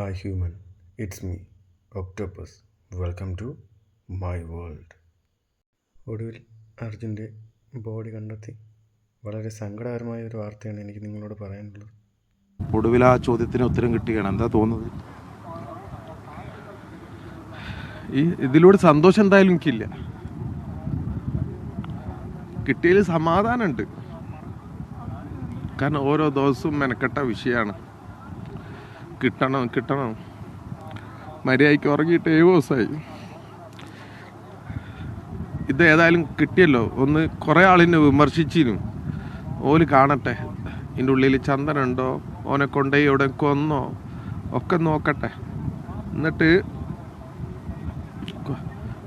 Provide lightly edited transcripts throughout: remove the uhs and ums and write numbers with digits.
ആ human, it's me, octopus. Welcome to my world. ഒടുവിൽ അർജുൻ്റെ ബോഡി കണ്ടെത്തി. വളരെ സങ്കടകരമായ ഒരു വാർത്തയാണ് എനിക്ക് നിങ്ങളോട് പറയാനുള്ളത്. ഒടുവിൽ ആ ചോദ്യത്തിന് ഉത്തരം കിട്ടുകയാണ്. എന്താ തോന്നുന്നത്? ഇതിലൂടെ സന്തോഷം എന്തായാലും എനിക്കില്ല. കിട്ടിയതിൽ സമാധാനമുണ്ട്. കാരണം ഓരോ ദിവസവും മെനക്കെട്ട വിഷയമാണ്. കിട്ടണം മര്യാദയ്ക്ക് ഉറങ്ങിയിട്ട് 7 ദിവസമായി. ഇത് ഏതായാലും കിട്ടിയല്ലോ. ഒന്ന് കുറേ ആളിനെ വിമർശിച്ചിരുന്നു. ഓല് കാണട്ടെ ഇതിൻ്റെ ഉള്ളിൽ ചന്ദനുണ്ടോ, ഓനെ കൊണ്ടുപോയി എവിടെ കൊന്നോ ഒക്കെ നോക്കട്ടെ. എന്നിട്ട്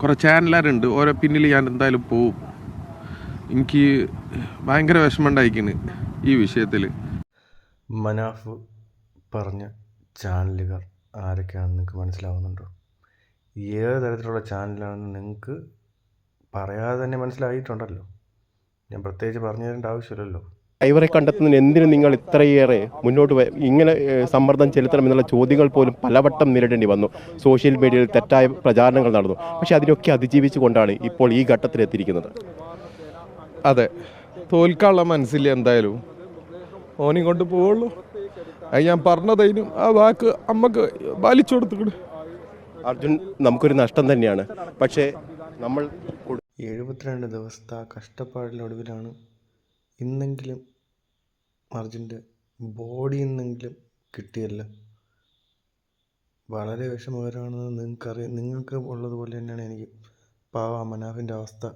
കുറേ ചാനലുകാരുണ്ട്, ഓരോ പിന്നിൽ ഞാൻ എന്തായാലും പോവും. എനിക്ക് ഭയങ്കര വിഷമമുണ്ടായിരിക്കുന്നു ഈ വിഷയത്തിൽ. മനാഫ് പറഞ്ഞ ചാനലുകാർ ആരൊക്കെയാണെന്ന് നിങ്ങൾക്ക് മനസ്സിലാവുന്നുണ്ടോ? ഏത് തരത്തിലുള്ള ചാനലാണെന്ന് നിങ്ങൾക്ക് പറയാതെ തന്നെ മനസ്സിലായിട്ടുണ്ടല്ലോ. ഞാൻ പ്രത്യേകിച്ച് പറഞ്ഞു തരേണ്ട ആവശ്യമില്ലല്ലോ. ഇവരെ കണ്ടെത്തുന്നതിന് എന്തിനു നിങ്ങൾ ഇത്രയേറെ മുന്നോട്ട് ഇങ്ങനെ സമ്മർദ്ദം ചെലുത്തണമെന്നുള്ള ചോദ്യങ്ങൾ പോലും പലവട്ടം നേരിടേണ്ടി വന്നു. സോഷ്യൽ മീഡിയയിൽ തെറ്റായ പ്രചാരണങ്ങൾ നടന്നു. പക്ഷേ അതിനൊക്കെ അതിജീവിച്ചുകൊണ്ടാണ് ഇപ്പോൾ ഈ ഘട്ടത്തിലെത്തിയിരിക്കുന്നത്. അതെ, തോൽക്കാനുള്ള മനസ്സില്ല എന്തായാലും. ഓനെ കൊണ്ട് പോവുള്ളൂ. അത് ഞാൻ പറഞ്ഞതതിനും ആ വാക്ക് അമ്മക്ക് പാലിച്ചു കൊടുത്തിട്ട്. അർജുൻ നമുക്കൊരു നഷ്ടം തന്നെയാണ്. പക്ഷേ നമ്മൾ 72 ദിവസത്തെ കഷ്ടപ്പാടിനൊടുവിലാണ് ഇന്നെങ്കിലും അർജുൻ്റെ ബോഡി ഇന്നെങ്കിലും കിട്ടിയല്ല. വളരെ വിഷമകരമാണെന്ന് നിങ്ങൾക്ക് ഉള്ളതുപോലെ തന്നെയാണ് എനിക്ക്. പാവ മനാഫിൻ്റെ അവസ്ഥ